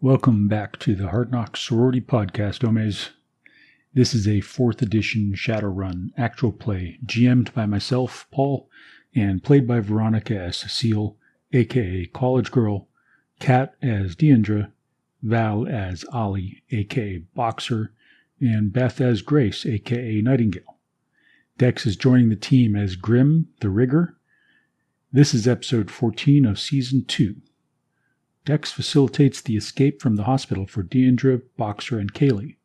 Welcome back to the Hard Knock Sorority Podcast, Omes. This is a 4th edition Shadowrun actual play, GM'd by myself, Paul, and played by Veronica as Cecile, aka College Girl, Kat as Deandra, Val as Ollie, aka Boxer, and Beth as Grace, aka Nightingale. Dex is joining the team as Grim, the Rigger. This is episode 14 of Season 2. Dex facilitates the escape from the hospital for Deandra, Boxer, and Kaylee.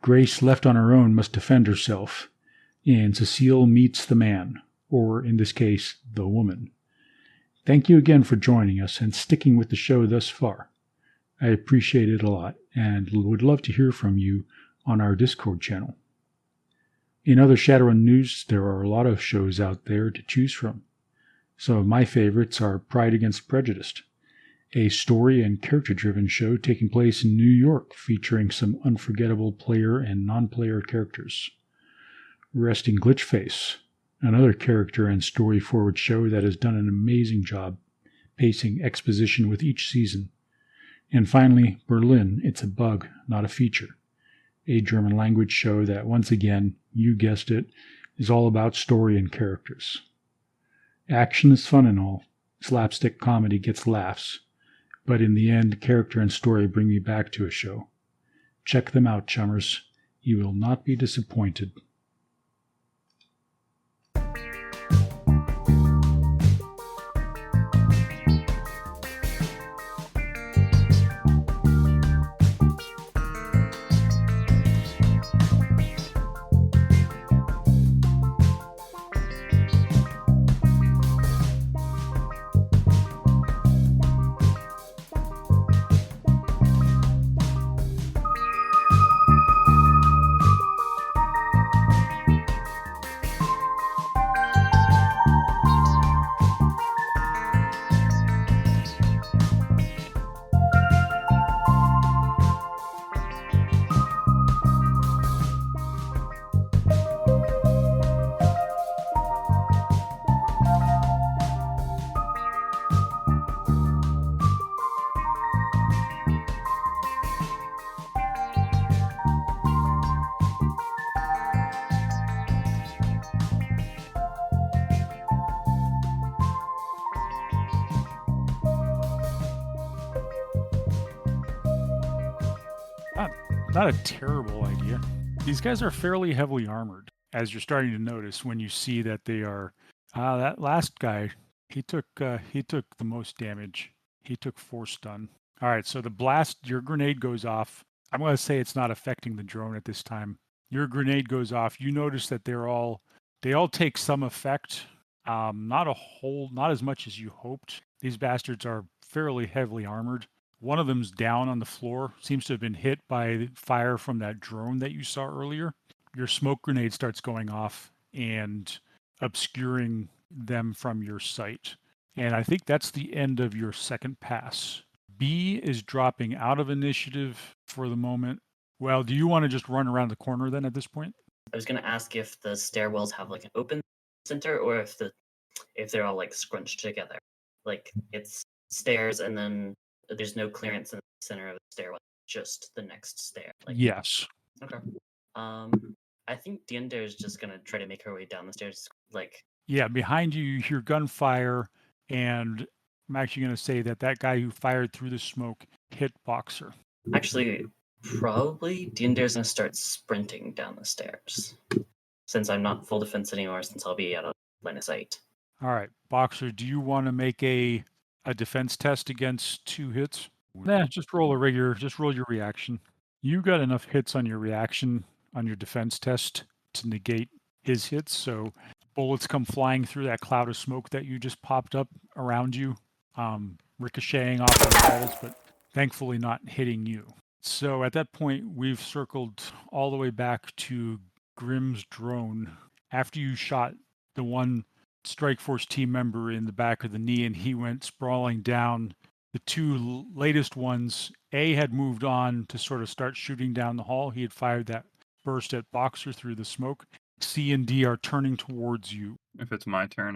Grace, left on her own, must defend herself, and Cecile meets the man, or in this case, the woman. Thank you again for joining us and sticking with the show thus far. I appreciate it a lot, and would love to hear from you on our Discord channel. In other Shadowrun news, there are a lot of shows out there to choose from. Some of my favorites are Pride Against Prejudice, a story and character-driven show taking place in New York featuring some unforgettable player and non-player characters. Resting Glitchface, another character and story-forward show that has done an amazing job pacing exposition with each season. And finally, Berlin, It's a Bug, Not a Feature, a German language show that, once again, you guessed it, is all about story and characters. Action is fun and all. Slapstick comedy gets laughs. But in the end, character and story bring me back to a show. Check them out, chummers. You will not be disappointed. Not a terrible idea. These guys are fairly heavily armored, as you're starting to notice when you see that they are. That last guy, he took the most damage. He took 4 stun. All right, so the blast, your grenade goes off. I'm going to say it's not affecting the drone at this time. Your grenade goes off. You notice that they all take some effect. Not as much as you hoped. These bastards are fairly heavily armored. One of them's down on the floor, seems to have been hit by fire from that drone that you saw earlier. Your smoke grenade starts going off and obscuring them from your sight. And I think that's the end of your second pass. B is dropping out of initiative for the moment. Well, do you want to just run around the corner then at this point? I was going to ask if the stairwells have like an open center or if they're all like scrunched together. Like it's stairs and then there's no clearance in the center of the stairwell, just the next stair. Like, yes. Okay. I think Deandra is just gonna try to make her way down the stairs. Yeah, behind you, you hear gunfire, and I'm actually gonna say that guy who fired through the smoke hit Boxer. Actually, probably Deandra's gonna start sprinting down the stairs, since I'm not full defense anymore. Since I'll be out of line of sight. All right, Boxer, do you want to make a defense test against 2 hits? Nah, just roll your reaction. You got enough hits on your reaction on your defense test to negate his hits, so bullets come flying through that cloud of smoke that you just popped up around you, ricocheting off the walls, but thankfully not hitting you. So at that point, we've circled all the way back to Grimm's drone. After you shot the one Strike Force team member in the back of the knee and he went sprawling down, the 2 latest ones, A had moved on to sort of start shooting down the hall. He had fired that burst at Boxer through the smoke. C and D are turning towards you. If it's my turn,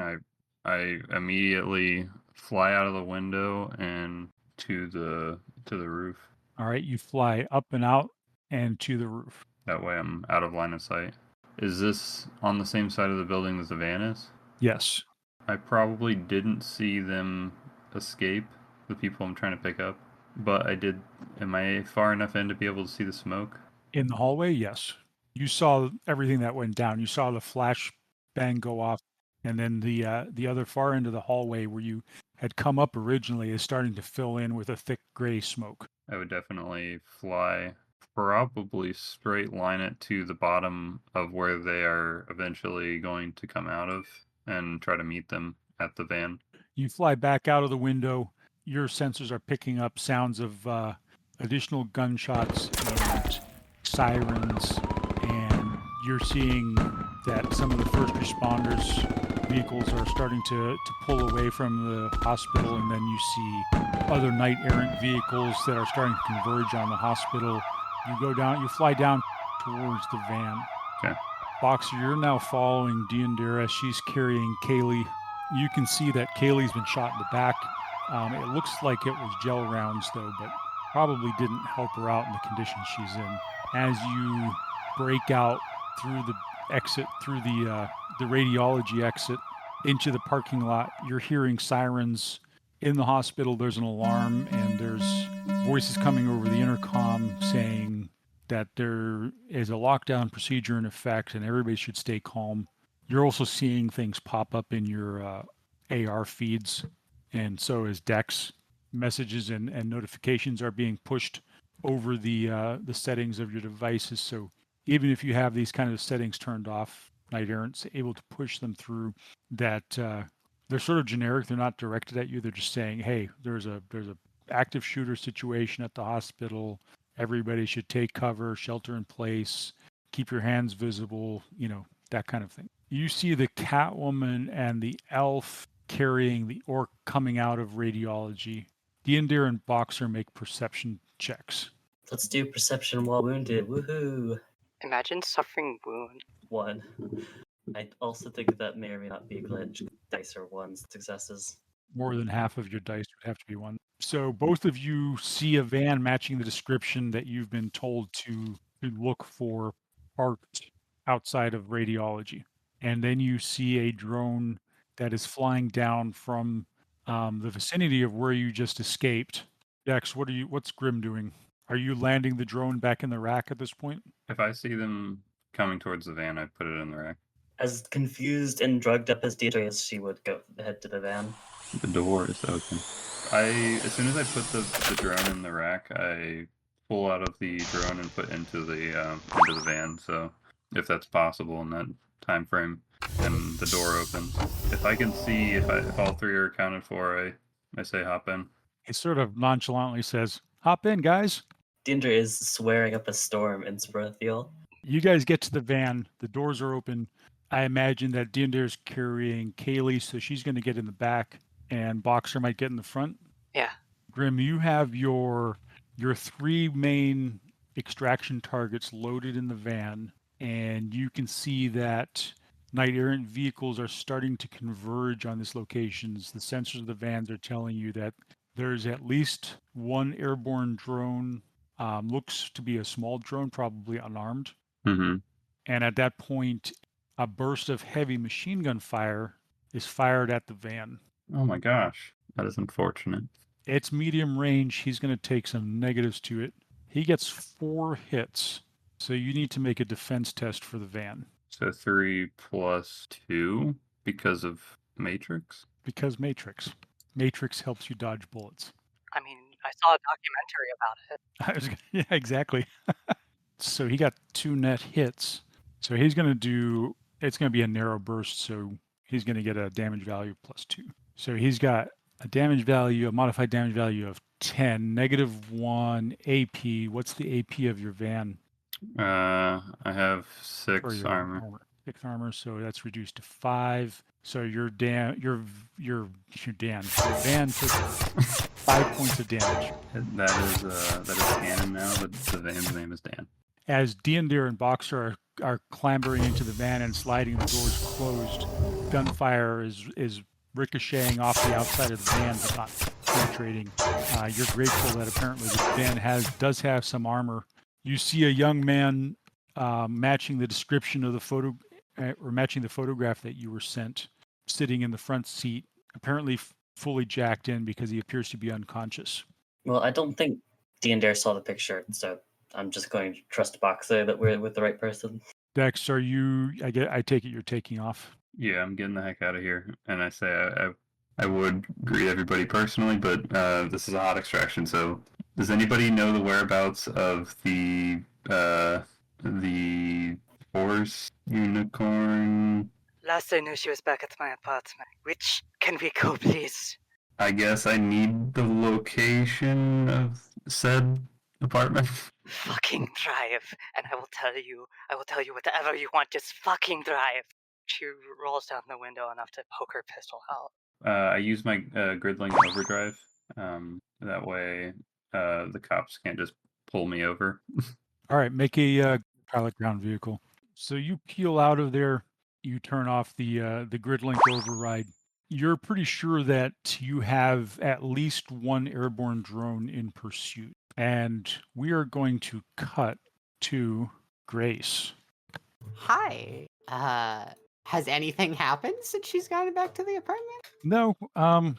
I immediately fly out of the window and to the roof. All right, you fly up and out and to the roof. That way I'm out of line of sight. Is this on the same side of the building as the van is? Yes. I probably didn't see them escape, the people I'm trying to pick up, but I did. Am I far enough in to be able to see the smoke? In the hallway, yes. You saw everything that went down. You saw the flash bang go off, and then the other far end of the hallway where you had come up originally is starting to fill in with a thick gray smoke. I would definitely fly, probably straight line it to the bottom of where they are eventually going to come out of and try to meet them at the van. You fly back out of the window. Your sensors are picking up sounds of additional gunshots and sirens, and you're seeing that some of the first responders' vehicles are starting to pull away from the hospital, and then you see other night errant vehicles that are starting to converge on the hospital. You fly down towards the van. Okay. Boxer, you're now following Deandira. She's carrying Kaylee. You can see that Kaylee's been shot in the back. It looks like it was gel rounds, though, but probably didn't help her out in the condition she's in. As you break out through the exit, through the radiology exit into the parking lot, you're hearing sirens. In the hospital, there's an alarm, and there's voices coming over the intercom saying that there is a lockdown procedure in effect and everybody should stay calm. You're also seeing things pop up in your AR feeds, and so is Dex. Messages and notifications are being pushed over the settings of your devices. So even if you have these kind of settings turned off, Knight Errant's able to push them through. That they're sort of generic. They're not directed at you. They're just saying, hey, there's a active shooter situation at the hospital. Everybody should take cover, shelter in place, keep your hands visible, that kind of thing. You see the Catwoman and the elf carrying the orc coming out of radiology. Deandira and Boxer make perception checks. Let's do perception while wounded. Woohoo! Imagine suffering wound. 1. I also think that may or may not be a glitch. Dice are 1 successes. More than half of your dice would have to be 1. So both of you see a van matching the description that you've been told to look for parked outside of radiology. And then you see a drone that is flying down from the vicinity of where you just escaped. Dex, what's Grim doing? Are you landing the drone back in the rack at this point? If I see them coming towards the van, I put it in the rack. As confused and drugged up as Deidre as she would go head to the van. The door is open. As soon as I put the drone in the rack, I pull out of the drone and put into the van. So if that's possible in that time frame, then the door opens. If I can see if all three are accounted for, I say hop in. He sort of nonchalantly says, "Hop in, guys." Deidre is swearing up a storm in Sprathiel. You guys get to the van. The doors are open. I imagine that Deandira's carrying Kaylee, so she's going to get in the back, and Boxer might get in the front. Yeah. Grim, you have your 3 main extraction targets loaded in the van, and you can see that Knight Errant vehicles are starting to converge on these locations. The sensors of the vans are telling you that there's at least one airborne drone, looks to be a small drone, probably unarmed. Mm-hmm. And at that point, a burst of heavy machine gun fire is fired at the van. Oh my gosh, that is unfortunate. It's medium range. He's going to take some negatives to it. He gets 4 hits, so you need to make a defense test for the van. So 3 plus 2 because of Matrix? Because Matrix. Matrix helps you dodge bullets. I mean, I saw a documentary about it. Yeah, exactly. So he got 2 net hits. So he's going to do, it's going to be a narrow burst, so he's going to get a damage value plus 2. So he's got a modified damage value of 10, -1 AP. What's the AP of your van? I have Or 6 your armor. 6 armor, so that's reduced to 5. So your van took 5 points of damage. That is canon now. The van's name is Dan. As Deandira and Boxer are clambering into the van and sliding the doors closed, gunfire is ricocheting off the outside of the van, but not penetrating. You're grateful that apparently this van does have some armor. You see a young man matching the description of the photo, or matching the photograph that you were sent, sitting in the front seat, apparently fully jacked in because he appears to be unconscious. Well, I don't think D&Dare saw the picture, so I'm just going to trust Boxer that we're with the right person. Dex, are you? I take it you're taking off. Yeah, I'm getting the heck out of here. And I say I would greet everybody personally, but this is a hot extraction. So, does anybody know the whereabouts of the horse unicorn? Last I knew, she was back at my apartment. Which can we go, please? I guess I need the location of said apartment. Fucking drive, and I will tell you whatever you want. Just fucking drive. She rolls down the window enough to poke her pistol out. I use my gridling overdrive. That way, the cops can't just pull me over. All right, make a pilot ground vehicle. So you peel out of there. You turn off the grid link override. You're pretty sure that you have at least one airborne drone in pursuit. And we are going to cut to Grace. Hi. Has anything happened since she's gotten back to the apartment? No,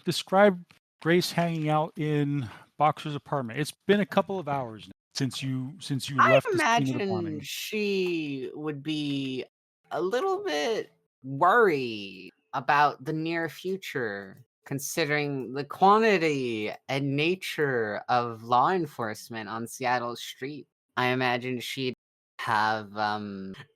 describe Grace hanging out in Boxer's apartment. It's been a couple of hours now since you I left the scene of the bombing. imagine she would be a little bit worried about the near future, considering the quantity and nature of law enforcement on Seattle's street. I imagine she'd have,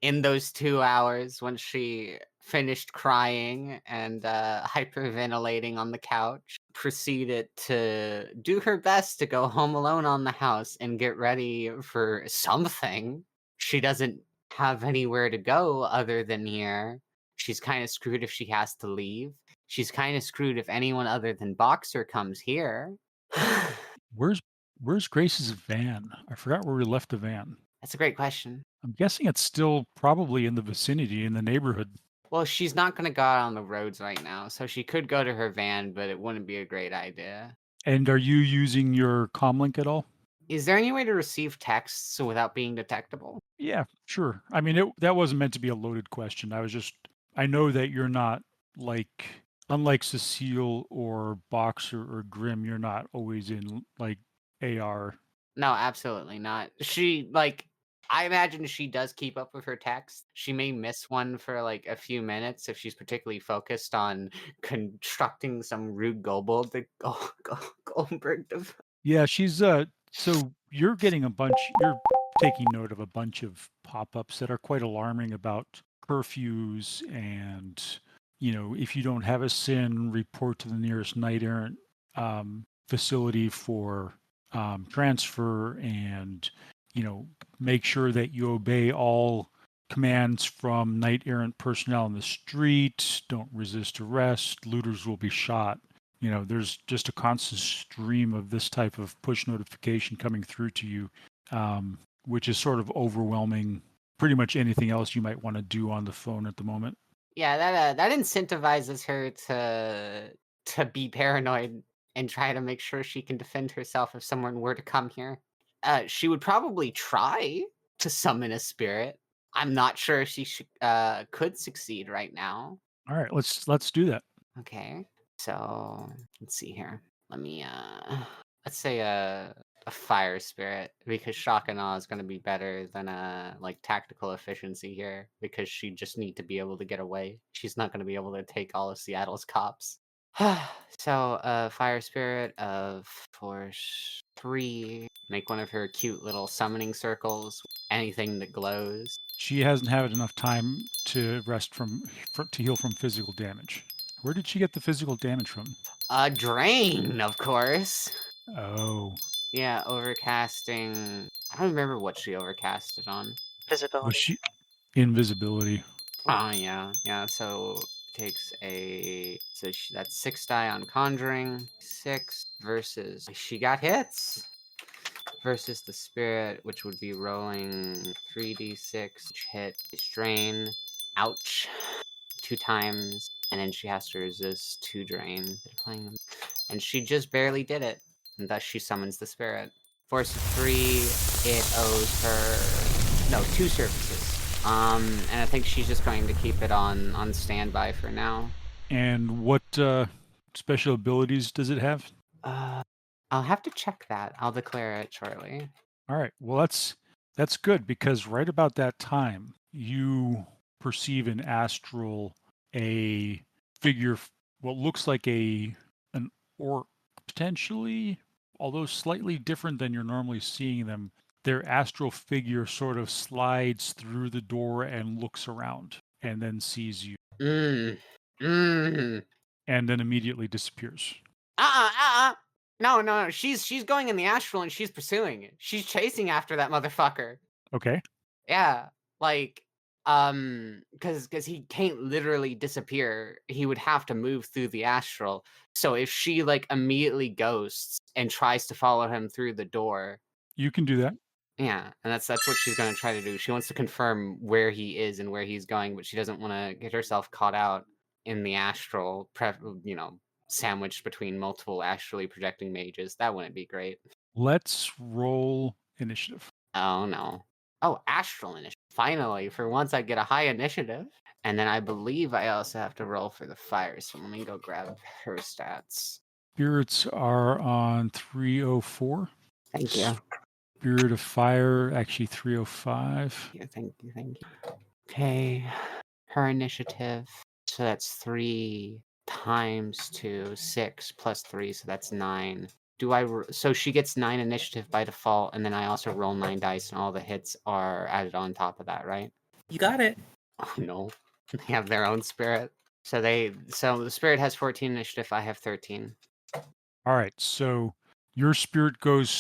in those 2 hours when she finished crying and hyperventilating on the couch, proceeded to do her best to go home alone on the house and get ready for something. She doesn't have anywhere to go other than here. She's kind of screwed if she has to leave. She's kind of screwed if anyone other than Boxer comes here. Where's Grace's van? I forgot where we left the van. That's a great question. I'm guessing it's still probably in the vicinity, in the neighborhood. Well, she's not going to go out on the roads right now, so she could go to her van, but it wouldn't be a great idea. And are you using your comlink at all? Is there any way to receive texts without being detectable? Yeah, sure. I mean, that wasn't meant to be a loaded question. I know that you're not unlike Cecile or Boxer or Grim, you're not always in AR. No, absolutely not. I imagine she does keep up with her text. She may miss one for a few minutes if she's particularly focused on constructing some Rube Goldberg Goldberg. Yeah, she's so you're taking note of a bunch of pop-ups that are quite alarming about curfews and, if you don't have a SIN, report to the nearest knight errant facility for transfer, and make sure that you obey all commands from knight errant personnel in the street. Don't resist arrest. Looters will be shot. There's just a constant stream of this type of push notification coming through to you, which is sort of overwhelming pretty much anything else you might want to do on the phone at the moment. Yeah, that incentivizes her to be paranoid and try to make sure she can defend herself if someone were to come here. She would probably try to summon a spirit. I'm not sure if she could succeed right now. All right, let's do that. Okay, so let's see here. Let me let's say a fire spirit, because shock and awe is going to be better than tactical efficiency here, because she just need to be able to get away. She's not going to be able to take all of Seattle's cops. So fire spirit of force 3. Make one of her cute little summoning circles. Anything that glows. She hasn't had enough time to rest to heal from physical damage. Where did she get the physical damage from? Drain, of course. Oh. Yeah, overcasting. I don't remember what she overcasted on. Visibility. Was she invisibility? Oh, yeah. So takes that's 6 die on conjuring. 6 versus she got hits. Versus the spirit, which would be rolling 3d6, hit, strain, ouch, 2 times, and then she has to resist 2 drain. and she just barely did it, and thus she summons the spirit. Force of 3, it owes her 2 services. And I think she's just going to keep it on standby for now. And what special abilities does it have? I'll have to check that. I'll declare it shortly. All right. Well, that's good because right about that time you perceive in astral a figure, what looks like an orc potentially, although slightly different than you're normally seeing them. Their astral figure sort of slides through the door and looks around and then sees you and then immediately disappears. No. She's going in the astral and she's pursuing it. She's chasing after that motherfucker. Okay. Yeah, like, because he can't literally disappear. He would have to move through the astral. So if she like immediately ghosts and tries to follow him through the door, You can do that. yeah, and that's what she's gonna try to do. She wants to confirm where he is and where he's going, but she doesn't want to get herself caught out in the astral, sandwiched between multiple astrally projecting mages. That wouldn't be great. Let's roll initiative. Oh no. Oh, astral initiative. Finally, for once I get a high initiative. And then I believe I also have to roll for the fire. So let me go grab her stats. Spirits are on 304. Thank you. Spirit of Fire, actually 305. Yeah, thank you. Okay. Her initiative. So that's 3 times 2, 6 plus 3, so that's 9. So she gets 9 initiative by default, and then I also roll 9 dice, and all the hits are added on top of that, right? You got it. Oh no, they have their own spirit. So the spirit has 14 initiative. I have 13. All right, so your spirit goes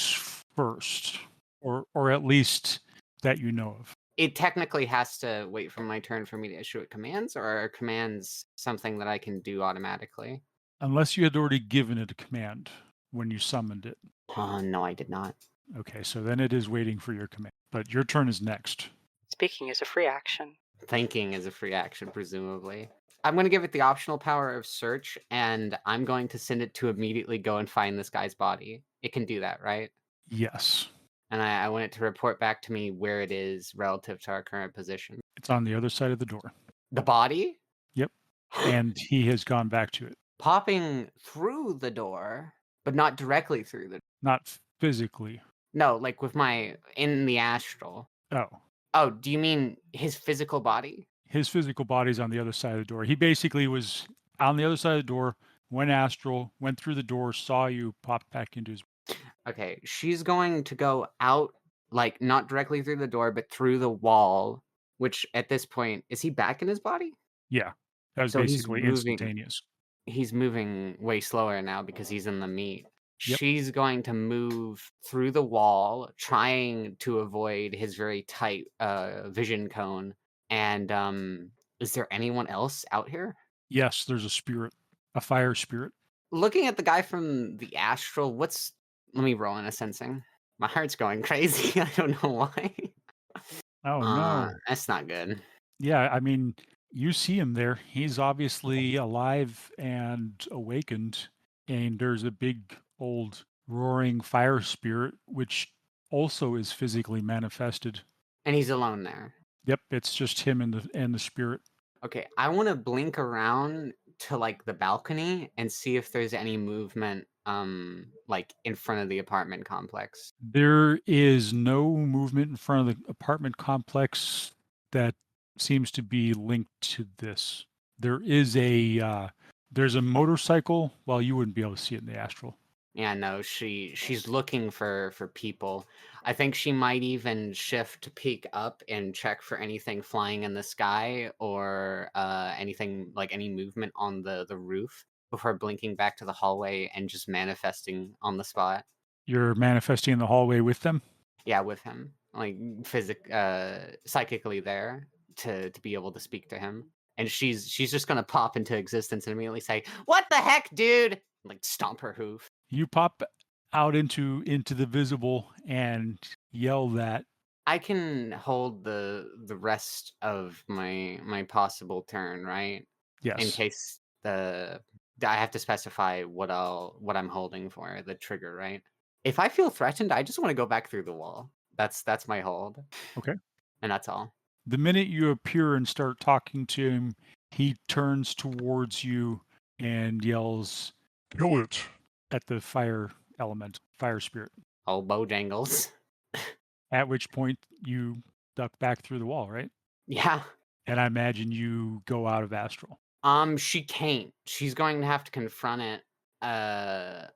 first, or at least that you know of. It technically has to wait for my turn for me to issue it commands, or are commands something that I can do automatically? Unless you had already given it a command when you summoned it. No, I did not. Okay, so then it is waiting for your command. But your turn is next. Speaking is a free action. Thinking is a free action, presumably. I'm going to give it the optional power of search, and I'm going to send it to immediately go and find this guy's body. It can do that, right? Yes. And I want it to report back to me where it is relative to our current position. It's on the other side of the door. The body? Yep. And he has gone back to it. Popping through the door, but not directly through the door. Not physically. No, like in the astral. Oh, do you mean his physical body? His physical body's on the other side of the door. He basically was on the other side of the door, went astral, went through the door, saw you, popped back into his... Okay, she's going to go out, like, not directly through the door, but through the wall, which at this point, is he back in his body? Yeah, that was So he's basically moving- instantaneous. He's moving way slower now because he's in the meat. Yep. She's going to move through the wall, trying to avoid his very tight vision cone. And is there anyone else out here? Yes, there's a spirit, a fire spirit. Looking at the guy from the astral, let me roll in a sensing. My heart's going crazy. I don't know why. Oh, no. That's not good. Yeah, I mean, you see him there. He's obviously alive and awakened. And there's a big old roaring fire spirit, which also is physically manifested. And he's alone there. Yep, it's just him and the spirit. Okay, I want to blink around to like the balcony and see if there's any movement like in front of the apartment complex. There is no movement in front of the apartment complex that seems to be linked to this. There is there's a motorcycle. Well, you wouldn't be able to see it in the astral. Yeah, no, she's looking for people. I think she might even shift to peek up and check for anything flying in the sky or anything like any movement on the roof before blinking back to the hallway and just manifesting on the spot. You're manifesting in the hallway with them? Yeah, with him. Like psychically there to be able to speak to him. And she's just gonna pop into existence and immediately say, "What the heck, dude?" Like stomp her hoof. You pop out into the visible and yell that. I can hold the rest of my possible turn, right? Yes. In case the I have to specify what I'm holding for the trigger, right? If I feel threatened, I just want to go back through the wall. That's my hold. Okay. And that's all. The minute you appear and start talking to him, he turns towards you and yells, Kill it. at the fire spirit. Oh, Bojangles. At which point you duck back through the wall, right? Yeah. And I imagine you go out of astral. She can't. She's going to have to confront it,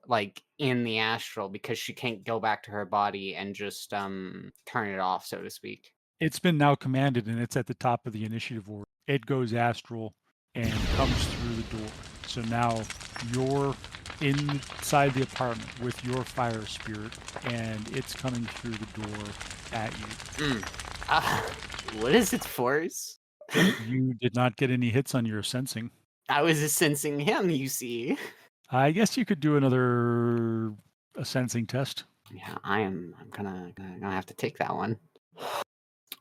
like in the astral, because she can't go back to her body and just turn it off, so to speak. It's been now commanded, and it's at the top of the initiative order. It goes astral and comes through the door. So now you're inside the apartment with your fire spirit, and it's coming through the door at you. What is its force? You did not get any hits on your sensing. I was just sensing him, you see. I guess you could do another sensing test. Yeah, I'm gonna have to take that one.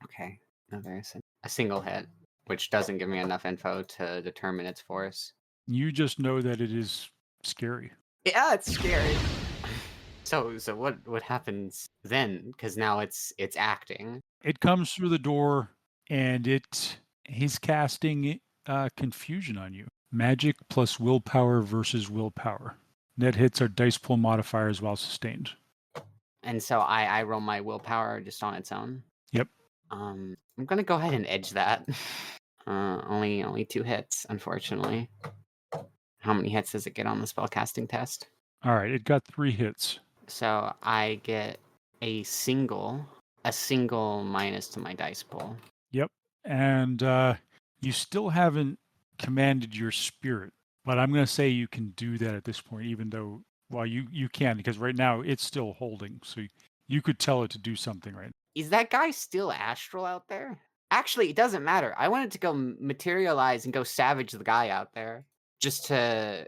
Okay, a single hit, which doesn't give me enough info to determine its force. You just know that it is scary. Yeah, it's scary. So what happens then? Because now it's acting. It comes through the door, and he's casting confusion on you. Magic plus willpower versus willpower. Net hits are dice pool modifiers while sustained. And so I roll my willpower just on its own. Yep. I'm gonna go ahead and edge that. Only 2 hits, unfortunately. How many hits does it get on the spellcasting test? All right, it got 3 hits. So I get a single minus to my dice pool. Yep. And you still haven't commanded your spirit, but I'm going to say you can do that at this point, even though, well, you can, because right now it's still holding. So you could tell it to do something right now. Is that guy still astral out there? Actually, it doesn't matter. I wanted to go materialize and go savage the guy out there. I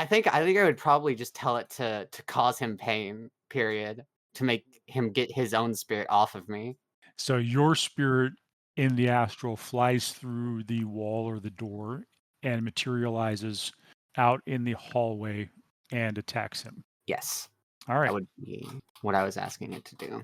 think I would probably just tell it to cause him pain, period, to make him get his own spirit off of me. So your spirit in the astral flies through the wall or the door and materializes out in the hallway and attacks him. Yes. All right. That would be what I was asking it to do.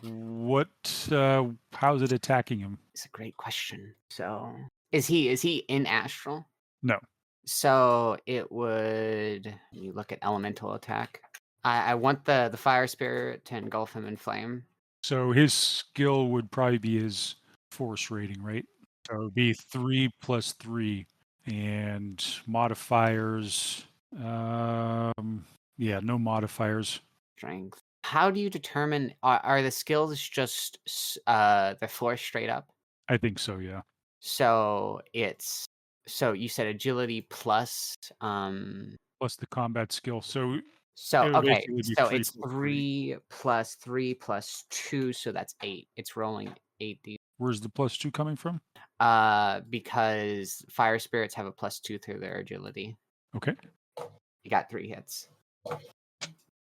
How's it attacking him? It's a great question. So is he in astral? No. So it would, you look at elemental attack. I want the fire spirit to engulf him in flame. So his skill would probably be his force rating, right? So it would be 3 plus 3 and modifiers. No modifiers. Strength. How do you determine, are the skills just the force straight up? I think so, yeah. So you said agility plus plus the combat skill. So okay, so 3 it's plus 3 plus 3 plus 2, so that's 8. It's rolling 8. Where's the plus 2 coming from? Because fire spirits have a plus 2 through their agility. Okay. You got 3 hits.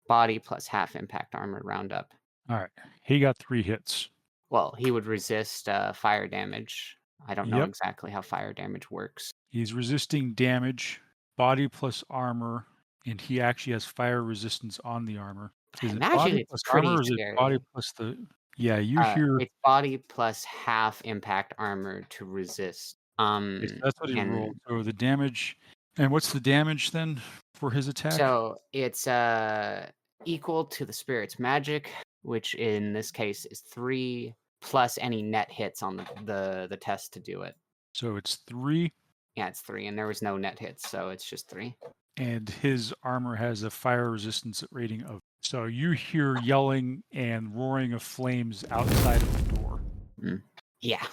Body plus half impact armor roundup. All right. He got 3 hits. Well, he would resist fire damage. I don't know exactly how fire damage works. He's resisting damage, body plus armor, and he actually has fire resistance on the armor. I imagine it's pretty armor, or is scary. it body plus the... Yeah, you hear... It's body plus half impact armor to resist. That's what he rolled. So the damage... And what's the damage then for his attack? So it's equal to the spirit's magic, which in this case is 3 plus any net hits on the test to do it. So it's 3? Yeah, it's 3, and there was no net hits, so it's just 3. And his armor has a fire resistance rating of... So you hear yelling and roaring of flames outside of the door. Yeah.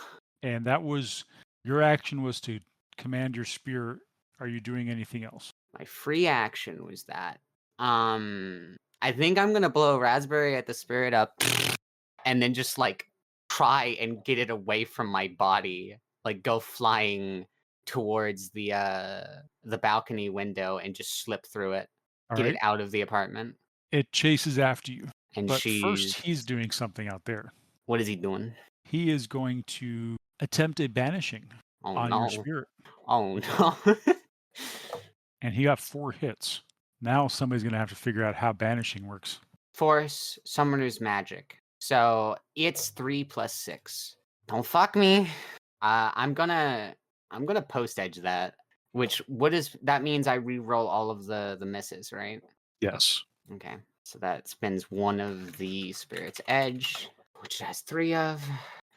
And that was... Your action was to command your spirit. Are you doing anything else? My free action was that. I think I'm going to blow Raspberry at the spirit up and then just, like, try and get it away from my body. Like, go flying towards the balcony window and just slip through it. Get it out of the apartment. It chases after you. But first, he's doing something out there. What is he doing? He is going to attempt a banishing on your spirit. Oh, no. and he got 4 hits. Now somebody's going to have to figure out how banishing works. Force, Summoner's Magic. So it's 3 plus 6. Don't fuck me. I'm gonna post edge that. That means I re-roll all of the misses, right? Yes. Okay. So that spends one of the Spirit's Edge, which it has 3 of,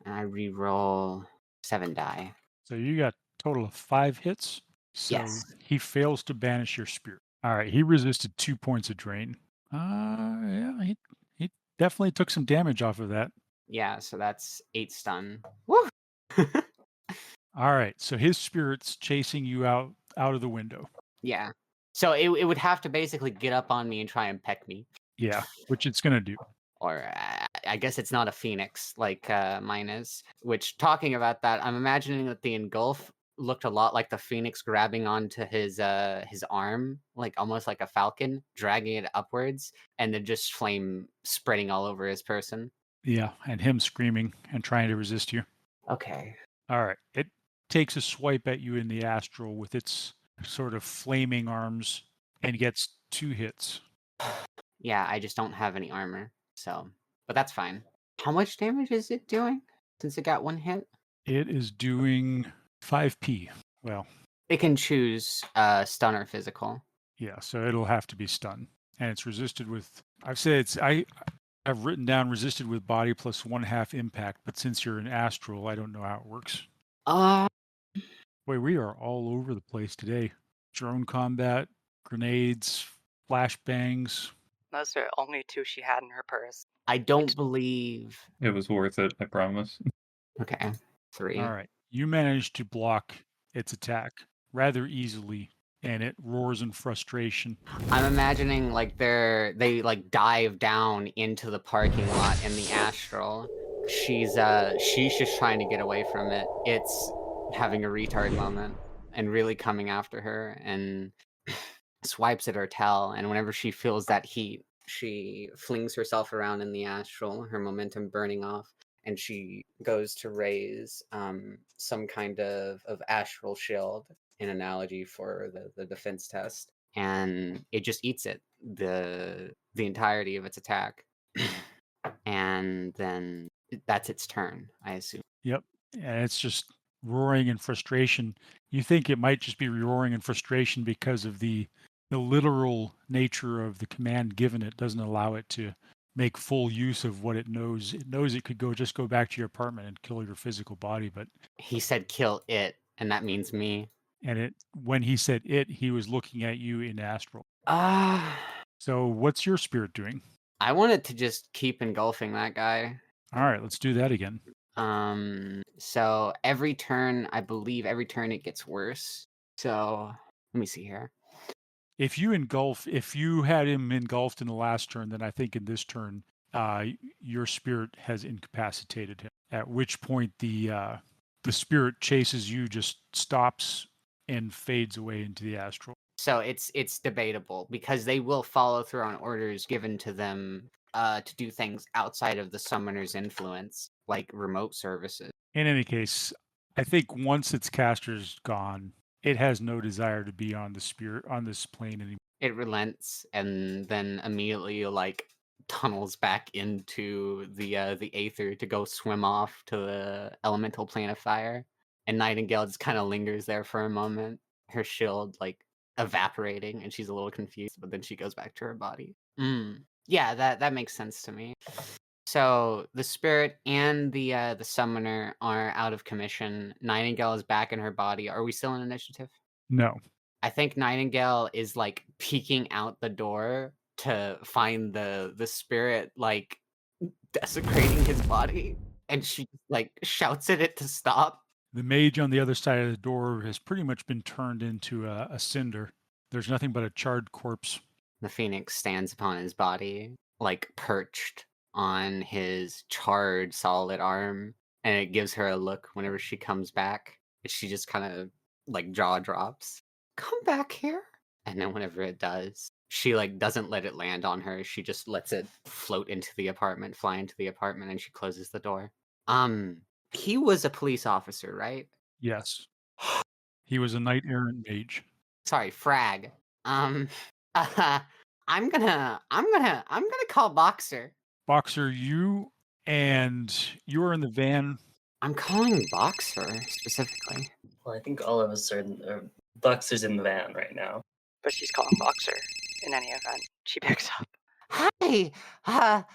and I re-roll 7 die. So you got a total of 5 hits. So Yes. he fails to banish your spirit. All right, he resisted 2 points of drain. Yeah, he definitely took some damage off of that. Yeah, so that's 8 stun. Woo! All right, so his spirit's chasing you out of the window. Yeah. So it would have to basically get up on me and try and peck me. Yeah, which it's going to do. Or I guess it's not a phoenix like mine is. Which, talking about that, I'm imagining that the engulf looked a lot like the phoenix grabbing onto his arm, like almost like a falcon, dragging it upwards, and then just flame spreading all over his person. Yeah, and him screaming and trying to resist you. Okay. All right, it takes a swipe at you in the astral with its sort of flaming arms and gets 2 hits. Yeah, I just don't have any armor, so, but that's fine. How much damage is it doing since it got 1 hit? It is doing 5p. Well, it can choose stun or physical. Yeah, so it'll have to be stun, and it's resisted with. I've written down resisted with body plus 1/2 impact, but since you're an astral, I don't know how it works. Boy, we are all over the place today. Drone combat, grenades, flashbangs. Those are only 2 she had in her purse. I don't believe It was worth it, I promise. Okay, 3. All right, you managed to block its attack rather easily, and it roars in frustration. I'm imagining like they like dive down into the parking lot in the astral. She's just trying to get away from it. It's having a retard moment and really coming after her and swipes at her tail, and whenever she feels that heat, she flings herself around in the astral, her momentum burning off, and she goes to raise some kind of astral shield, an analogy for the defense test, and it just eats it, the entirety of its attack. And then that's its turn, I assume. Yep, and it's just roaring in frustration. You think it might just be roaring in frustration because of the literal nature of the command given it doesn't allow it to make full use of what it knows. It knows it could just go back to your apartment and kill your physical body, but he said kill it, and that means me. And when he said it, he was looking at you in astral. Ah. So what's your spirit doing? I wanted to just keep engulfing that guy. All right, let's do that again. So every turn it gets worse. So let me see here. If you had him engulfed in the last turn, then I think in this turn, your spirit has incapacitated him. At which point the spirit chases you, just stops and fades away into the astral. So it's debatable because they will follow through on orders given to them to do things outside of the summoner's influence, like remote services. In any case, I think once its caster's gone, it has no desire to be on this plane anymore. It relents and then immediately like tunnels back into the aether to go swim off to the elemental plane of fire. And Nightingale just kind of lingers there for a moment, her shield like evaporating, and she's a little confused, but then she goes back to her body. Yeah, that makes sense to me. So the spirit and the summoner are out of commission. Nightingale is back in her body. Are we still in initiative? No. I think Nightingale is like peeking out the door to find the spirit like desecrating his body, and she like shouts at it to stop. The mage on the other side of the door has pretty much been turned into a cinder. There's nothing but a charred corpse. The phoenix stands upon his body, like perched on his charred solid arm, and it gives her a look whenever she comes back. She just kind of like jaw drops. Come back here. And then whenever it does, she like doesn't let it land on her. She just lets it float into the apartment, fly into the apartment, and she closes the door. He was a police officer, right? Yes. He was a knight errant mage. Sorry, frag. I'm gonna call Boxer. Boxer, you are in the van. I'm calling Boxer specifically. Well, I think all of us are Boxer's in the van right now. But she's calling Boxer in any event. She picks up. Hi. Oh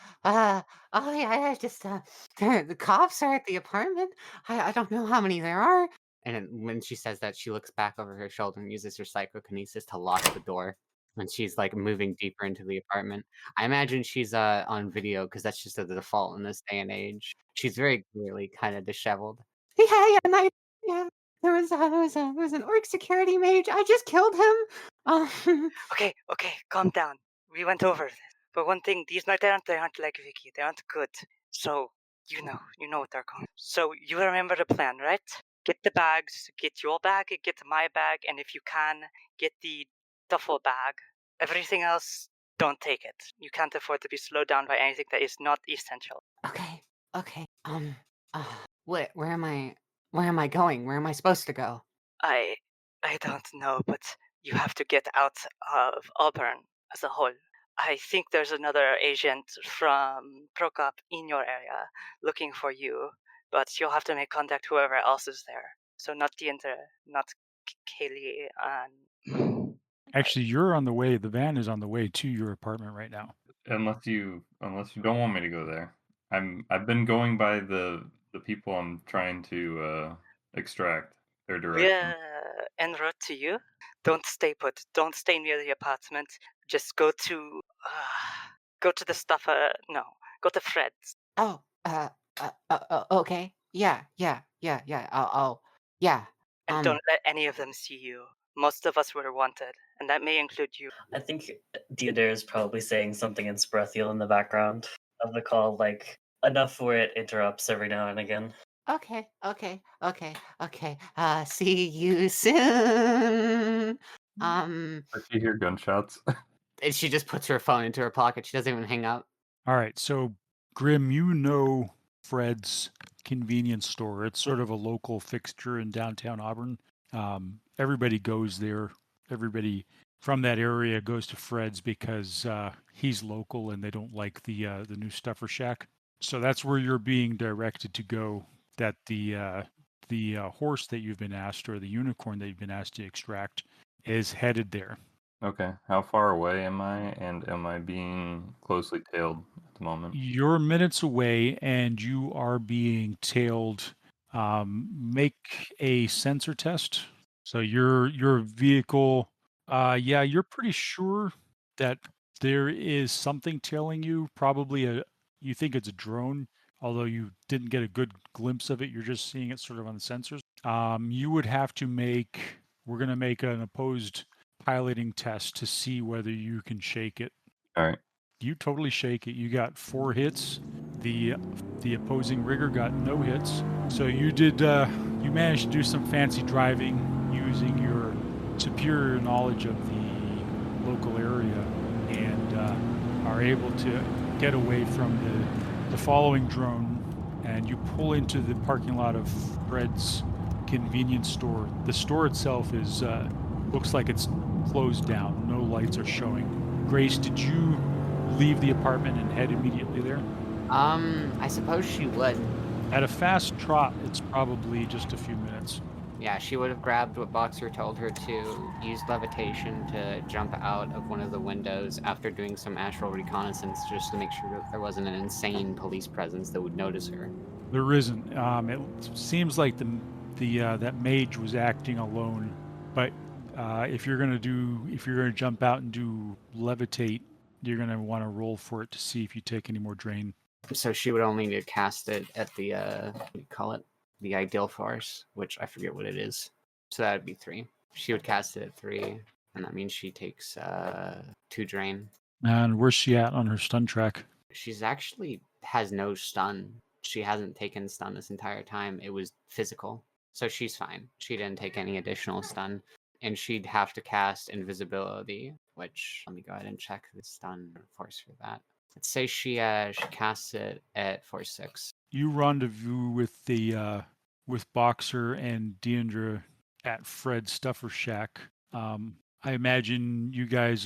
yeah, I just the cops are at the apartment. I don't know how many there are. And when she says that, she looks back over her shoulder and uses her psychokinesis to lock the door. When she's like moving deeper into the apartment, I imagine she's on video because that's just the default in this day and age. She's very clearly kind of disheveled. Yeah, yeah. There was an orc security mage. I just killed him. Okay, calm down. We went over this. But one thing, they aren't like Vicky. They aren't good. So, you know what they're going. So, you remember the plan, right? Get the bags, get your bag, get my bag, and if you can, get the duffel bag. Everything else, don't take it. You can't afford to be slowed down by anything that is not essential. Okay. Where am I? Where am I going? Where am I supposed to go? I don't know, but you have to get out of Auburn as a whole. I think there's another agent from Prokop in your area looking for you, but you'll have to make contact whoever else is there. So not Kaylee and Actually, you're on the way. The van is on the way to your apartment right now. Unless you don't want me to go there. I've been going by the people I'm trying to extract their direction. Yeah, en route to you. Don't stay put. Don't stay near the apartment. Just go to the stuff. No, go to Fred's. Oh, okay. Yeah. I'll yeah. And don't let any of them see you. Most of us were wanted, and that may include you. I think Deodar is probably saying something in Sprethiel in the background of the call, like enough where it interrupts every now and again. Okay. See you soon. I see hear gunshots. And she just puts her phone into her pocket. She doesn't even hang up. All right, so Grim, you know Fred's convenience store. It's sort of a local fixture in downtown Auburn. Everybody goes there. Everybody from that area goes to Fred's because he's local and they don't like the new Stuffer Shack. So that's where you're being directed to go. That the horse that you've been asked, or the unicorn that you've been asked to extract, is headed there. Okay, how far away am I, and am I being closely tailed at the moment? You're minutes away, and you are being tailed. Make a sensor test. So your vehicle, you're pretty sure that there is something tailing you. Probably you think it's a drone, although you didn't get a good glimpse of it. You're just seeing it sort of on the sensors. You would have to we're going to make an opposed piloting test to see whether you can shake it. All right. You totally shake it. You got 4 hits. The opposing rigger got no hits. So you managed to do some fancy driving using your superior knowledge of the local area, and are able to get away from the following drone, and you pull into the parking lot of Fred's convenience store. The store itself is looks like it's closed down. No lights are showing. Grace, did you leave the apartment and head immediately there? I suppose she would. At a fast trot, it's probably just a few minutes. Yeah, she would have grabbed what Boxer told her to, use levitation to jump out of one of the windows after doing some astral reconnaissance just to make sure that there wasn't an insane police presence that would notice her. There isn't. It seems like that mage was acting alone, but if you're gonna jump out and do levitate, you're gonna want to roll for it to see if you take any more drain. So she would only need to cast it at the what do you call it? The ideal force, which I forget what it is. So that would be 3. She would cast it at 3, and that means she takes 2 drain. And where's she at on her stun track? She's actually has no stun. She hasn't taken stun this entire time. It was physical. So she's fine. She didn't take any additional stun. And she'd have to cast invisibility, which let me go ahead and check the stun force for that. Let's say she casts it at force 6. You rendezvous with Boxer and Deandra at Fred's Stuffer Shack. I imagine you guys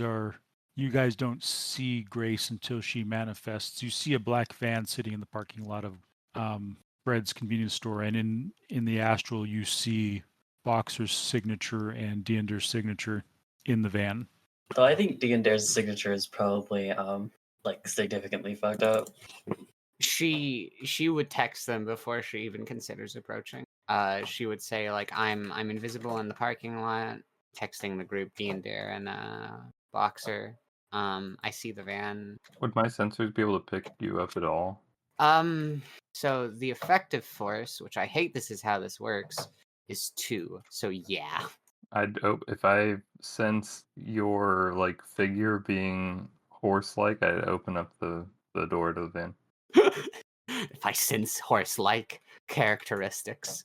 don't see Grace until she manifests. You see a black van sitting in the parking lot of Bread's convenience store, and in the astral you see Boxer's signature and Diender's signature in the van. Though I think Diender's signature is probably like significantly fucked up. She would text them before she even considers approaching. She would say like, I'm invisible in the parking lot, texting the group Diender and Boxer. I see the van. Would my sensors be able to pick you up at all? So the effective force, which I hate this is how this works, is 2. So yeah. If I sense your like figure being horse-like, I'd open up the door to the van. If I sense horse-like characteristics.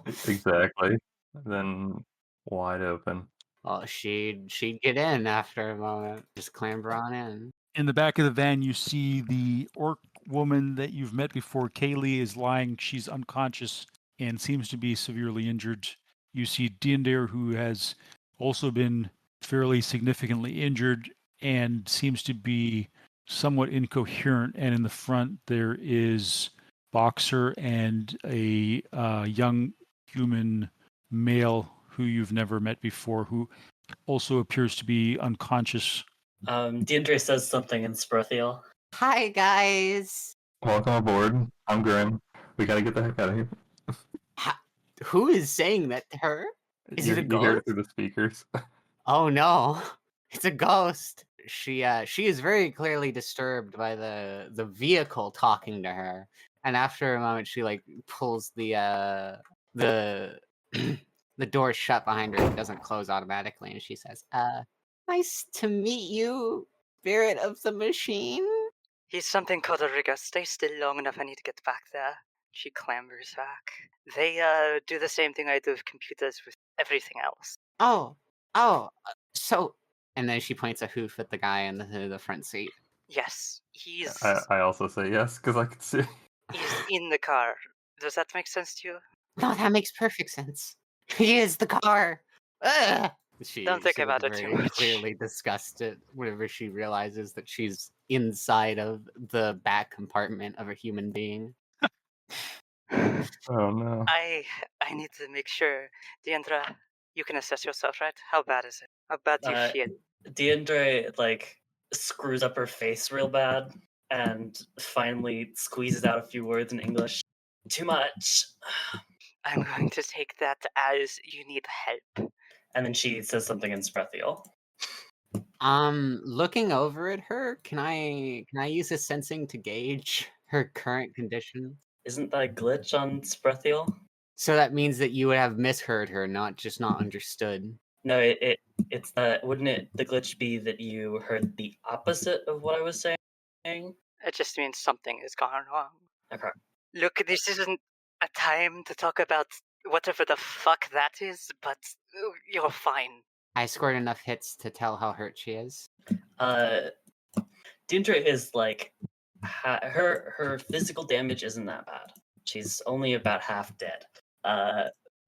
Exactly. Then wide open. Well, she'd get in after a moment. Just clamber on in. In the back of the van, you see the orc woman that you've met before. Kaylee is lying. She's unconscious and seems to be severely injured. You see Diender, who has also been fairly significantly injured and seems to be somewhat incoherent. And in the front, there is Boxer and a young human male who you've never met before, who also appears to be unconscious. Diender says something in Sprithiel. Hi, guys. Welcome aboard. I'm Grim. We gotta get the heck out of here. Who is saying that to her? Is it a You hear ghost? it through the speakers. Oh no, it's a ghost. She is very clearly disturbed by the vehicle talking to her, and after a moment, she like pulls the the door shut behind her. It doesn't close automatically, and she says, "Nice to meet you, spirit of the machine." He's something called a rigger. Stay still long enough. I need to get back there. She clambers back. They do the same thing I do with computers with everything else. So, and then she points a hoof at the guy in the front seat. Yes, he's I also say yes because I can see. he's in the car. Does that make sense to you? No, that makes perfect sense. He is the car. Ugh. Don't think she about looks it too very much. Clearly disgusted whenever she realizes that she's inside of the back compartment of a human being. Oh no. I need to make sure. Deandra, you can assess yourself, right? How bad is it? How bad do you feel? Diendre like screws up her face real bad and finally squeezes out a few words in English. Too much. I'm going to take that as you need help. And then she says something in Sprithiel. Looking over at her, can I use a sensing to gauge her current condition? Isn't that a glitch on Sprithiel? So that means that you would have misheard her, not just not understood. No, it's not. Wouldn't it? The glitch be that you heard the opposite of what I was saying? It just means something has gone wrong. Okay. Look, this isn't a time to talk about whatever the fuck that is, but you're fine. I scored enough hits to tell how hurt she is. Diendre is like her physical damage isn't that bad. She's only about half dead.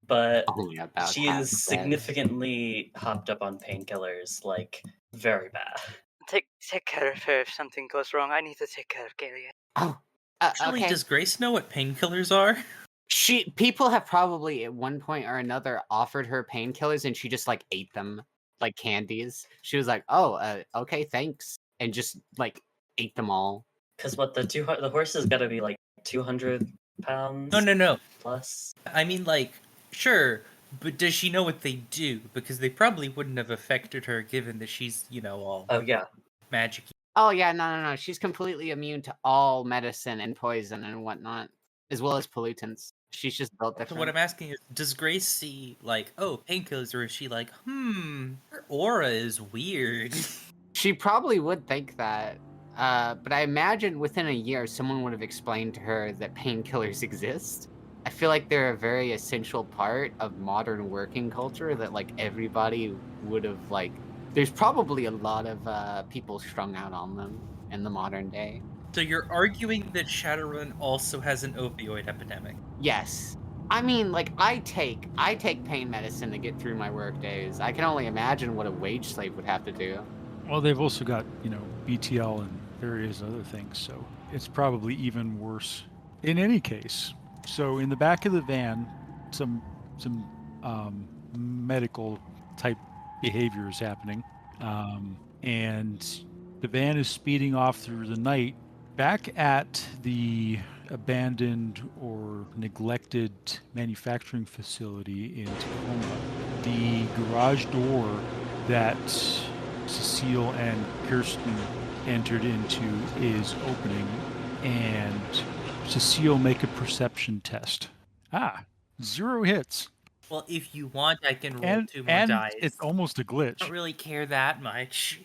But Only about she half is dead. significantly hopped up on painkillers, like very bad. Take care of her if something goes wrong. I need to take care of Galia. Oh, Actually, okay. does Grace know what painkillers are? People have probably at one point or another offered her painkillers, and she just like ate them like candies. She was like, "Oh, okay, thanks," and just like ate them all. Because what the horse has got to be like 200 pounds. No. Plus. I mean, like, sure, but does she know what they do? Because they probably wouldn't have affected her, given that she's, all Oh yeah. magic. Oh yeah, no. She's completely immune to all medicine and poison and whatnot, as well as pollutants. She's just built So different. what I'm asking is, does Grace see, like, oh, painkillers, or is she like, her aura is weird? She probably would think that, but I imagine within a year someone would have explained to her that painkillers exist. I feel like they're a very essential part of modern working culture that like everybody would have like. There's probably a lot of people strung out on them in the modern day. So you're arguing that Shadowrun also has an opioid epidemic? Yes. I mean, like, I take pain medicine to get through my work days. I can only imagine what a wage slave would have to do. Well, they've also got, BTL and various other things, so it's probably even worse. In any case, so in the back of the van, some medical type behavior is happening, and the van is speeding off through the night. Back at the abandoned or neglected manufacturing facility in Tacoma, the garage door that Cecile and Kirsten entered into is opening, and Cecile, make a perception test. 0 hits. Well, if you want, I can roll And 2 more dice. it's almost a I glitch. don't really care that much.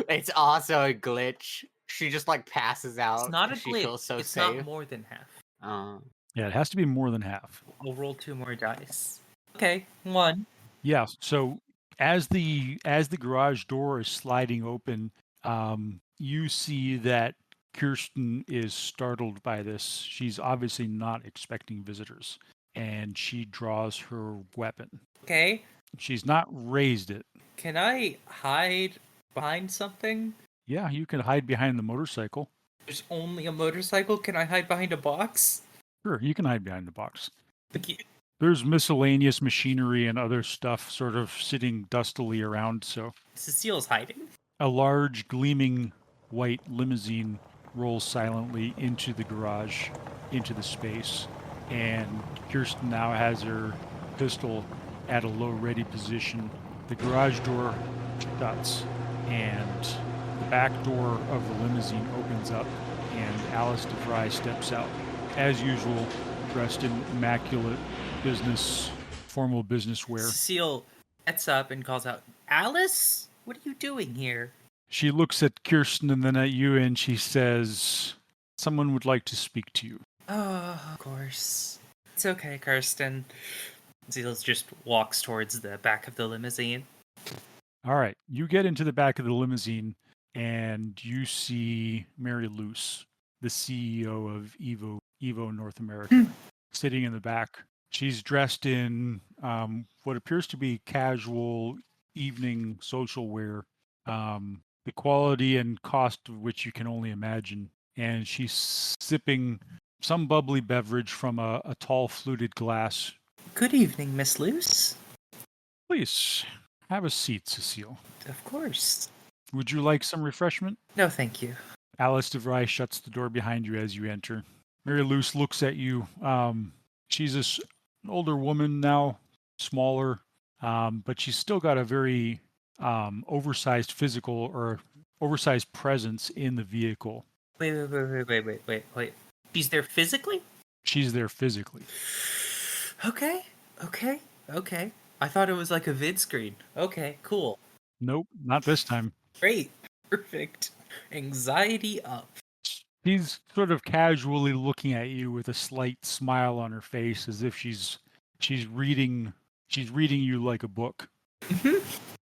It's also a glitch. She just like passes out. It's not a 'cause she glitch. feels so it's safe. not more than half. Yeah, it has to be more than half. I'll roll 2 more dice. Okay, 1. Yeah, so as the garage door is sliding open, you see that Kirsten is startled by this. She's obviously not expecting visitors, and she draws her weapon. Okay. She's not raised it. Can I hide behind something? Yeah, you can hide behind the motorcycle. There's only a motorcycle. Can I hide behind a box? Sure, you can hide behind the box. Thank you. There's miscellaneous machinery and other stuff sort of sitting dustily around, so Cecile's hiding. a large, gleaming white limousine rolls silently into the garage, into the space, and Kirsten now has her pistol at a low ready position. The garage door shuts, and the back door of the limousine opens up, and Alice DeVry steps out. As usual, dressed in immaculate formal business wear. Cecile gets up and calls out, Alice? What are you doing here? She looks at Kirsten and then at you, and she says, someone would like to speak to you. Oh, of course. It's okay, Kirsten. Cecile just walks towards the back of the limousine. All right, you get into the back of the limousine, and you see Mary Luce, the CEO of Evo North America, sitting in the back. She's dressed in what appears to be casual evening social wear, the quality and cost of which you can only imagine. And she's sipping some bubbly beverage from a tall fluted glass. Good evening, Miss Luce. Please, have a seat, Cecile. Of course. Would you like some refreshment? No, thank you. Alice DeVry shuts the door behind you as you enter. Mary Luce looks at you. She's an older woman now, smaller, but she's still got a very oversized physical or oversized presence in the vehicle. Wait. She's there physically? She's there physically. Okay. I thought it was like a vid screen. Okay, cool. Nope, not this time. Great. Perfect. Anxiety up. She's sort of casually looking at you with a slight smile on her face, as if she's reading you like a book.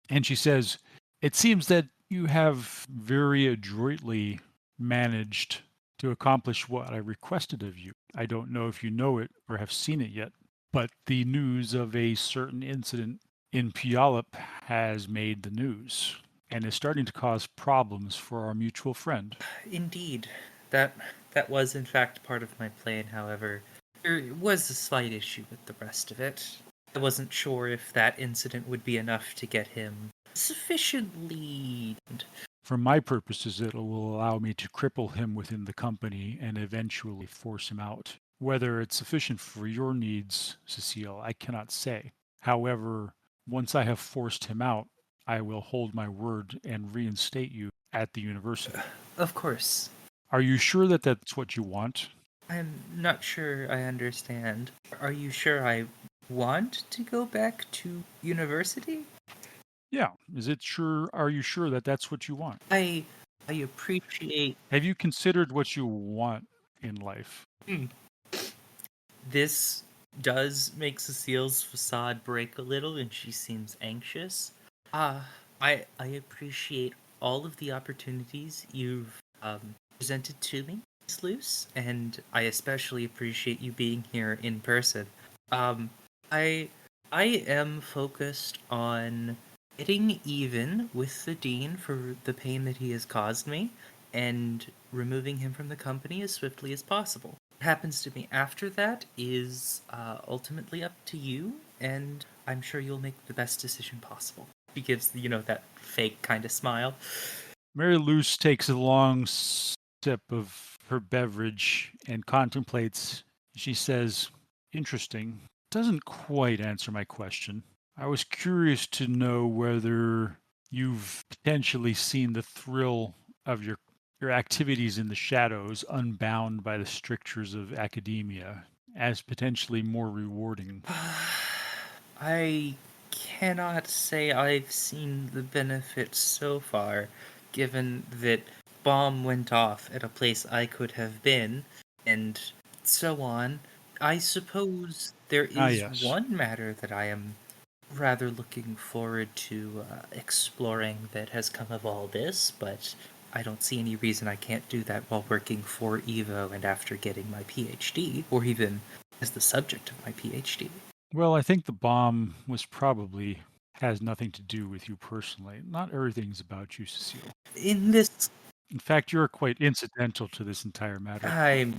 And she says, "It seems that you have very adroitly managed to accomplish what I requested of you. I don't know if you know it or have seen it yet, but the news of a certain incident in Puyallup has made the news and is starting to cause problems for our mutual friend." Indeed. That was in fact part of my plan, however. There was a slight issue with the rest of it. I wasn't sure if that incident would be enough to get him sufficiently... For my purposes, it will allow me to cripple him within the company and eventually force him out. Whether it's sufficient for your needs, Cecile, I cannot say. However, once I have forced him out, I will hold my word and reinstate you at the university. Of course. Are you sure that that's what you want? I'm not sure I understand. Are you sure I want to go back to university? Yeah. Are you sure that that's what you want? I appreciate... Have you considered what you want in life? This does make Cecile's facade break a little, and she seems anxious. I appreciate all of the opportunities you've presented to me, Miss Luce, and I especially appreciate you being here in person. I I am focused on getting even with the dean for the pain that he has caused me, and removing him from the company as swiftly as possible. What happens to me after that is ultimately up to you, and I'm sure you'll make the best decision possible. She gives, that fake kind of smile. Mary Luce takes a long sip of her beverage and contemplates. She says, "Interesting. Doesn't quite answer my question. I was curious to know whether you've potentially seen the thrill of your activities in the shadows, unbound by the strictures of academia, as potentially more rewarding." I cannot say I've seen the benefits so far, given that bomb went off at a place I could have been, and so on. I suppose there is Yes. one matter that I am rather looking forward to exploring that has come of all this, but I don't see any reason I can't do that while working for Evo and after getting my PhD, or even as the subject of my PhD. Well, I think the bomb has nothing to do with you personally. Not everything's about you, Cecile. In this, In fact, you're quite incidental to this entire matter. I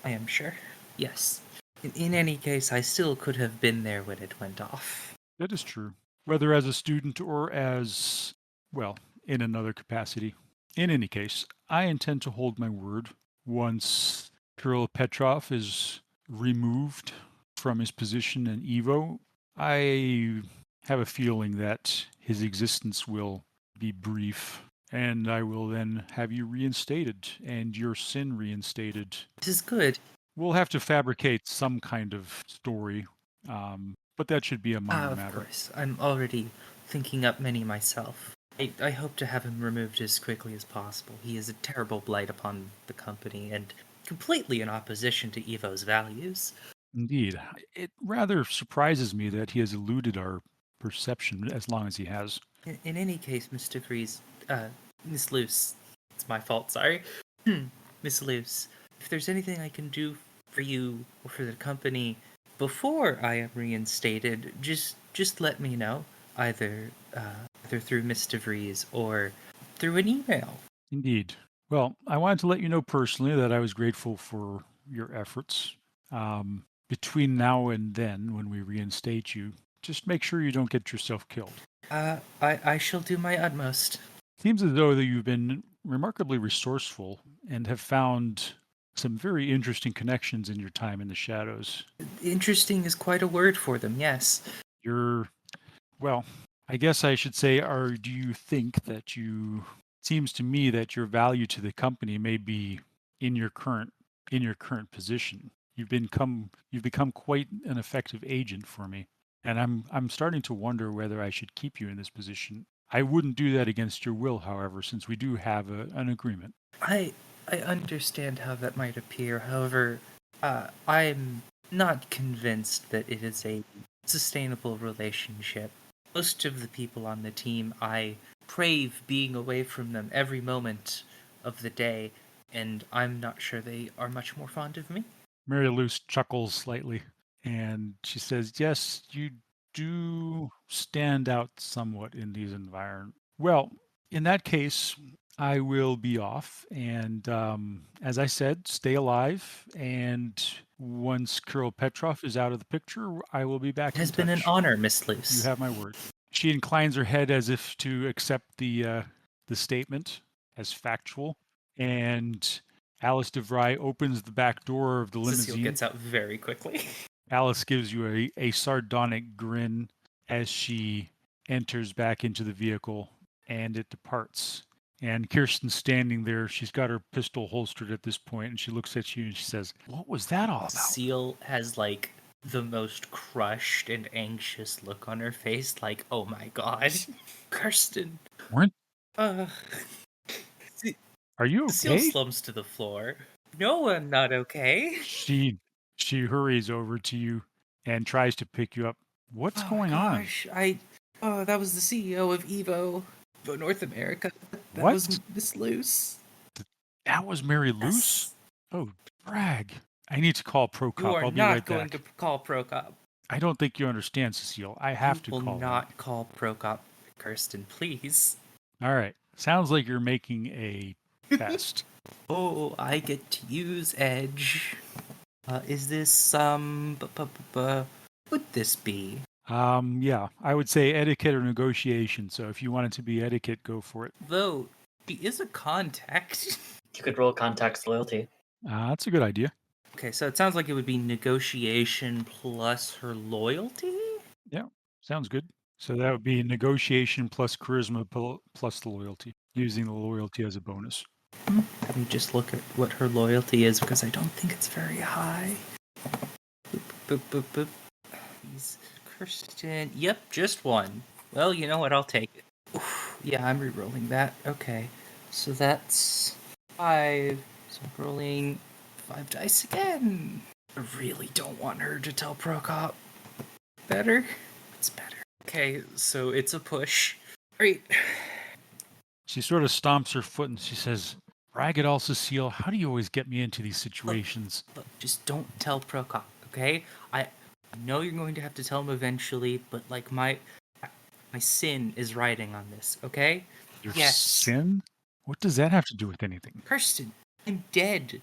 am sure. Yes. In any case, I still could have been there when it went off. That is true. Whether as a student or in another capacity. In any case, I intend to hold my word. Once Kirill Petrov is removed from his position in Evo, I have a feeling that his existence will be brief, and I will then have you reinstated and your sin reinstated. This is good. We'll have to fabricate some kind of story, but that should be a minor Of matter. course. I'm already thinking up many myself. I hope to have him removed as quickly as possible. He is a terrible blight upon the company and completely in opposition to Evo's values. Indeed. It rather surprises me that he has eluded our perception as long as he has. In any case, Mr. Freeze, Miss Luce, it's my fault, sorry. Miss Luce, if there's anything I can do for you or for the company before I am reinstated, just let me know, either through Miss DeVries or through an email. Indeed. Well, I wanted to let you know personally that I was grateful for your efforts. Between now and then, when we reinstate you, just make sure you don't get yourself killed. I shall do my utmost. Seems as though that you've been remarkably resourceful and have found some very interesting connections in your time in the shadows. Interesting is quite a word for them, yes. I guess I should say, do you think that seems to me that your value to the company may be in your current position. You've become quite an effective agent for me, and I'm starting to wonder whether I should keep you in this position. I wouldn't do that against your will, however, since we do have an agreement. I understand how that might appear. However, I'm not convinced that it is a sustainable relationship. Most of the people on the team, I crave being away from them every moment of the day, and I'm not sure they are much more fond of me. Mary Luce chuckles slightly, and she says, "Yes, you do stand out somewhat in these environments. Well, in that case, I will be off, and as I said, stay alive, and once Kirill Petrov is out of the picture, I will be back in touch. It has been an honor, Miss Luce. You have my word." She inclines her head as if to accept the statement as factual, and Alice DeVry opens the back door of the limousine. Cecile gets out very quickly. Alice gives you a sardonic grin as she enters back into the vehicle, and it departs. And Kirsten's standing there. She's got her pistol holstered at this point, and she looks at you and she says, "What was that all about?" Cecile has the most crushed and anxious look on her face, oh my god. Kirsten. Are you okay? Cecile slumps to the floor. No, I'm not okay. She hurries over to you and tries to pick you up. What's going on? That was the CEO of Evo North America. That What? was Miss Luce. That was Mary Luce? Yes. Oh, brag. I need to call Prokop. You are I'll be not right going back. to call Prokop. I don't think you understand, Cecile. I have to will call not call Prokop Kirsten, please. them. All right. Sounds like you're making a test. Oh, I get to use Edge. Is this, would this be? Yeah, I would say etiquette or negotiation. So if you want it to be etiquette, go for it. Though, she is a contact. You could roll contacts loyalty. That's a good idea. Okay, so it sounds like it would be negotiation plus her loyalty? Sounds good. So that would be negotiation plus charisma plus the loyalty, using the loyalty as a bonus. Let me just look at what her loyalty is, because I don't think it's very high. Boop, boop, boop, boop. He's Kirsten. Yep, just one. Well, you know what? I'll take it. Oof, yeah, I'm re-rolling that. Okay. So that's 5. So I'm rolling 5 dice again. I really don't want her to tell Prokop. Better? It's better. Okay, so it's a push. Great. She sort of stomps her foot and she says, "Ragged Cecile, how do you always get me into these situations?" Look, just don't tell Prokop, okay? I know you're going to have to tell him eventually, but like my sin is riding on this, okay? Your Yes. sin? What does that have to do with anything? Kirsten, I'm dead.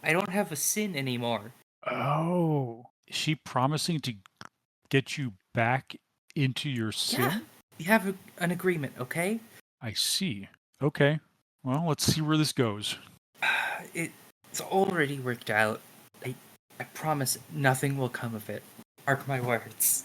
I don't have a sin anymore. Oh, is she promising to get you back into your sin? Yeah, we have an agreement, okay? I see. Okay. Well, let's see where this goes. It's already worked out. I promise nothing will come of it. Mark my words.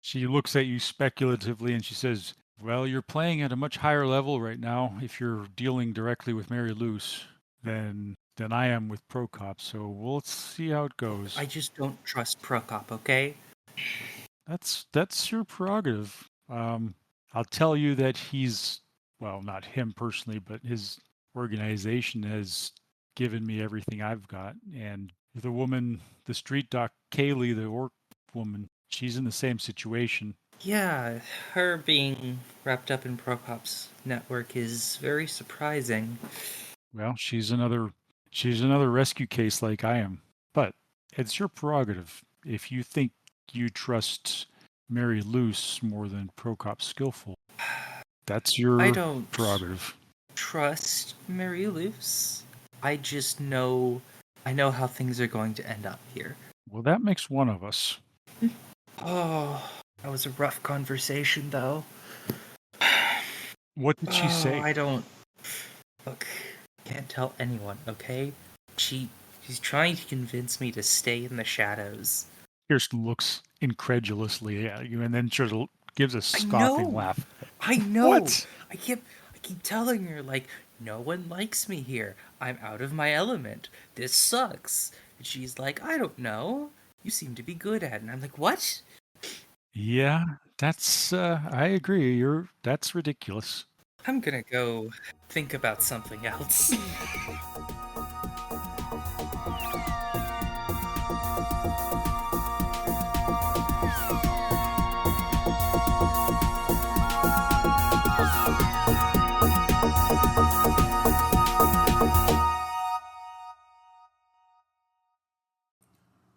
She looks at you speculatively and she says, "Well, you're playing at a much higher level right now if you're dealing directly with Mary Luce than I am with Prokop, so we'll see how it goes." I just don't trust Prokop, okay? That's your prerogative. I'll tell you that he's, well, not him personally, but his organization has given me everything I've got. And the woman, the street doc, Kaylee, the orc woman, she's in the same situation. Yeah, her being wrapped up in Prokop's network is very surprising. Well, she's another rescue case like I am. But it's your prerogative. If you think you trust Mary Luce more than Prokop Skillful, that's your I don't prerogative. trust Mary Luce. I just know how things are going to end up here. Well, that makes one of us. Oh, that was a rough conversation, though. What did she say? I don't... Look, can't tell anyone, okay? She's trying to convince me to stay in the shadows. Kirsten looks incredulously at you and then sort of gives a scoffing know. laugh. I know! What? I keep telling her, like, no one likes me here. I'm out of my element. This sucks. And she's like, I don't know. You seem to be good at it. And I'm like, what? Yeah, that's, I agree. That's ridiculous. I'm gonna go think about something else.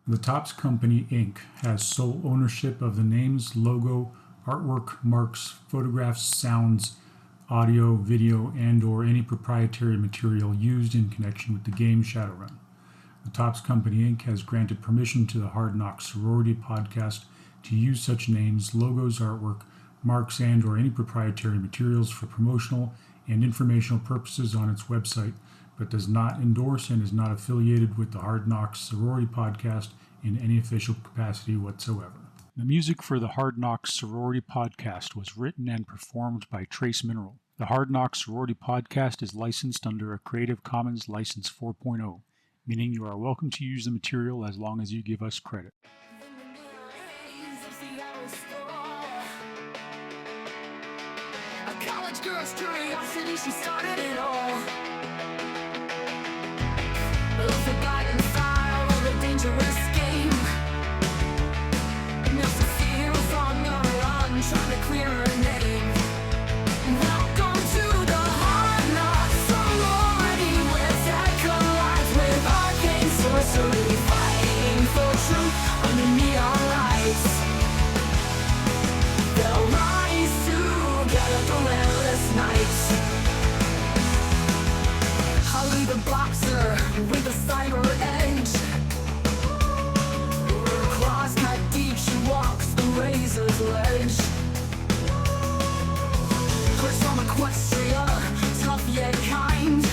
The Topps Company, Inc. has sole ownership of the names, logo, artwork, marks, photographs, sounds, audio, video, and/or any proprietary material used in connection with the game Shadowrun. The Topps Company, Inc. has granted permission to the Hard Knock Sorority podcast to use such names, logos, artwork, marks, and/or any proprietary materials for promotional and informational purposes on its website, but does not endorse and is not affiliated with the Hard Knocks Sorority podcast in any official capacity whatsoever. The music for the Hard Knocks Sorority podcast was written and performed by Trace Mineral. The Hard Knocks Sorority podcast is licensed under a Creative Commons License 4.0, meaning you are welcome to use the material as long as you give us credit. A college girl's curiosity, she started it all. Both the guidance style of a dangerous game. No Cecile on your run, trying to clear her name. Welcome to the Hard Knock Sorority, where tech collides with arcane sorcery, fighting for truth under neon lights. the boxer with a cyber edge. Her claws cut deep, she walks the razor's ledge. Clips from Equestria, tough yet kind.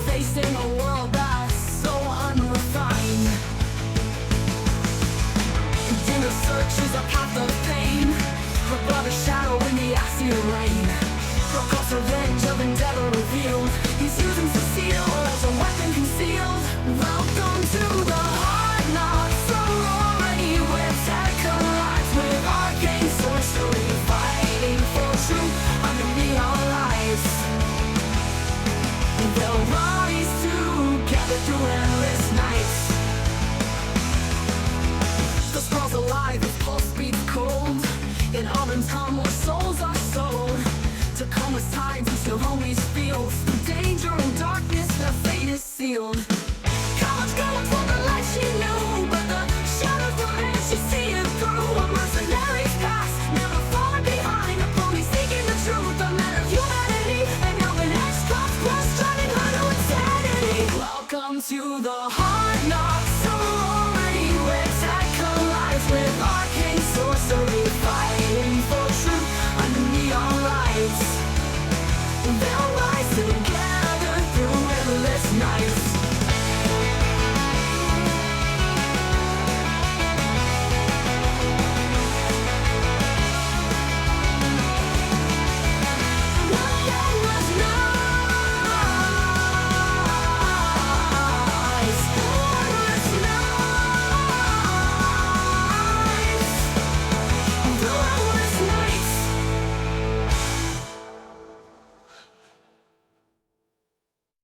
Facing a world that's so unrefined. Dinner searches a path of pain. Her brother's shadow in the acid rain. Proco's revenge of endeavor revealed. He's using Cecile as a weapon concealed. Welcome to the Hard Knock sorority, where tech collides with arcane sorcery, fighting for truth under neon lights. They'll rise together through endless nights. The scroll's alive, its pulse beats cold. In Auburn town where souls are sold. Tacoma's tides until homies fields. Through danger and darkness, their fate is sealed. College girl for the light she knew, but the shadows were man, she see it through. A mercenary's past, never falling behind. A pony seeking the truth, a man of humanity. And now an ex-cop plus driving her to insanity. Welcome to the Hard Knock sorority, where tech collides with arcane sorcery, fighting for truth under neon lights. They'll